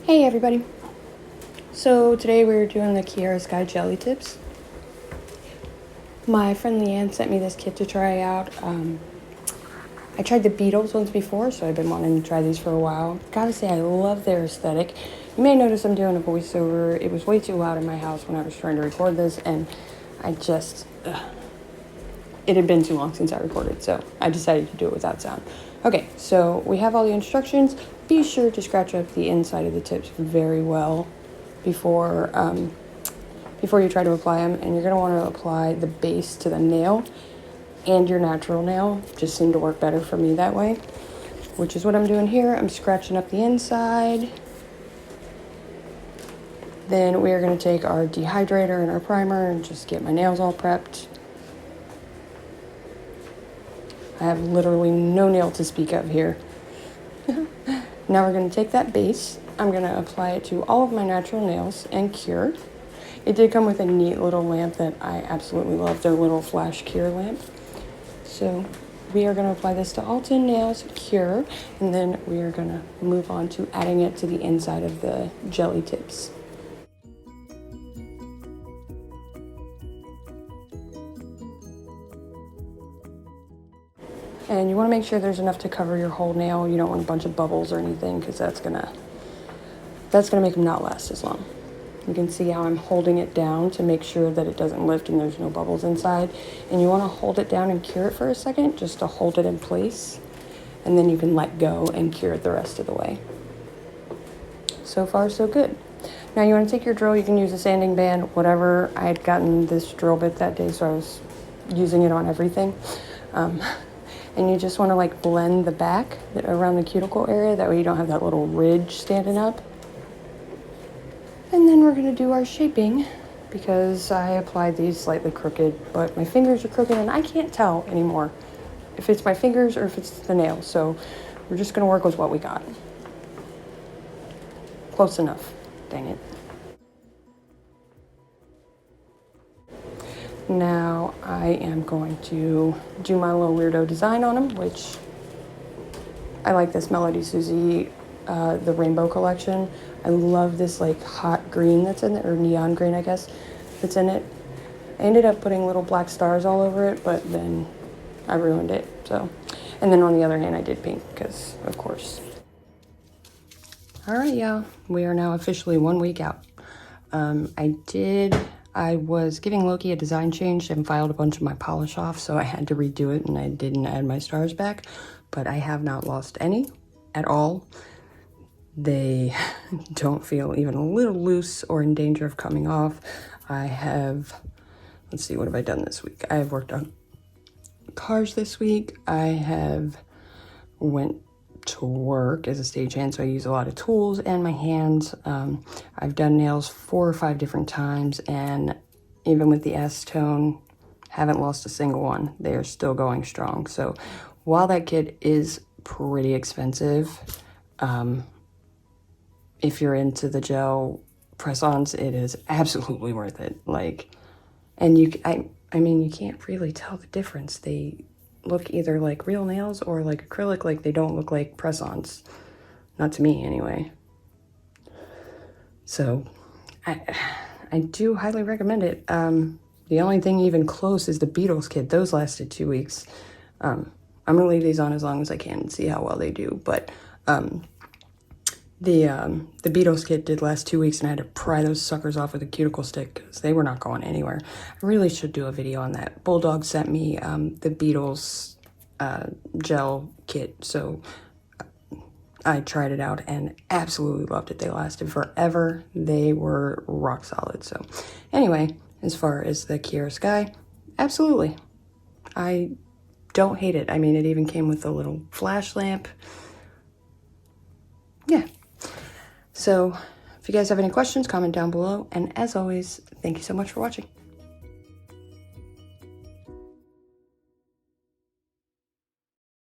Hey everybody! So today we're doing the Kiara Sky Jelly Tips. My friend Leanne sent me this kit to try out. I tried the Beatles ones before, so I've been wanting to try these for a while. Gotta say, I love their aesthetic. You may notice I'm doing a voiceover. It was way too loud in my house when I was trying to record this, and it had been too long since I recorded, so I decided to do it without sound. Okay, so we have all the instructions. Be sure to scratch up the inside of the tips very well before you try to apply them, and you're going to want to apply the base to the nail and your natural nail. Just seemed to work better for me that way, which is what I'm doing here. I'm scratching up the inside. Then we are going to take our dehydrator and our primer and just get my nails all prepped. I have literally no nail to speak of here. Now we're going to take that base. I'm going to apply it to all of my natural nails and cure. It did come with a neat little lamp that I absolutely love, their little flash cure lamp. So we are going to apply this to all 10 nails, cure, and then we are going to move on to adding it to the inside of the jelly tips. And you want to make sure there's enough to cover your whole nail. You don't want a bunch of bubbles or anything, because that's gonna make them not last as long. You can see how I'm holding it down to make sure that it doesn't lift and there's no bubbles inside. And you want to hold it down and cure it for a second, just to hold it in place. And then you can let go and cure it the rest of the way. So far, so good. Now you want to take your drill. You can use a sanding band, whatever. I had gotten this drill bit that day, so I was using it on everything. And you just want to like blend the back around the cuticle area. That way you don't have that little ridge standing up. And then we're going to do our shaping, because I applied these slightly crooked, but my fingers are crooked and I can't tell anymore if it's my fingers or if it's the nails. So we're just going to work with what we got. Close enough. Dang it. Now I am going to do my little weirdo design on them, which I like this Melody Susie, the Rainbow Collection. I love this like hot green that's in it, or neon green, I guess, that's in it. I ended up putting little black stars all over it, but then I ruined it, so. And then on the other hand, I did pink, because of course. All right, y'all, we are now officially 1 week out. I was giving Loki a design change and filed a bunch of my polish off, so I had to redo it, and I didn't add my stars back, but I have not lost any at all. They don't feel even a little loose or in danger of coming off. I have, let's see, what have I done this week? I have worked on cars this week. I have went to work as a stagehand, so I use a lot of tools and my hands. I've done nails 4 or 5 different times, and even with the acetone, haven't lost a single one. They are still going strong. So while that kit is pretty expensive, if you're into the gel press-ons, it is absolutely worth it. Like, and I mean, you can't really tell the difference. They look either like real nails or like acrylic. Like, they don't look like press-ons. Not to me, anyway. So, I do highly recommend it. The only thing even close is the Beatles kit. Those lasted 2 weeks. I'm gonna leave these on as long as I can and see how well they do. But the Beatles kit did last 2 weeks, and I had to pry those suckers off with a cuticle stick because they were not going anywhere. I really should do a video on that. Bulldog sent me the Beatles gel kit, so I tried it out and absolutely loved it. They lasted forever. They were rock solid. So anyway, as far as the Kiara Sky, absolutely. I don't hate it. I mean, it even came with a little flash lamp. Yeah. So if you guys have any questions, comment down below. And as always, thank you so much for watching.